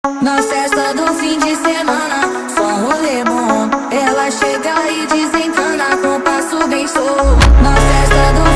Na festa do fim de semana, só rolê bom. Ela chega e desencana com passo bem solto. Na festa do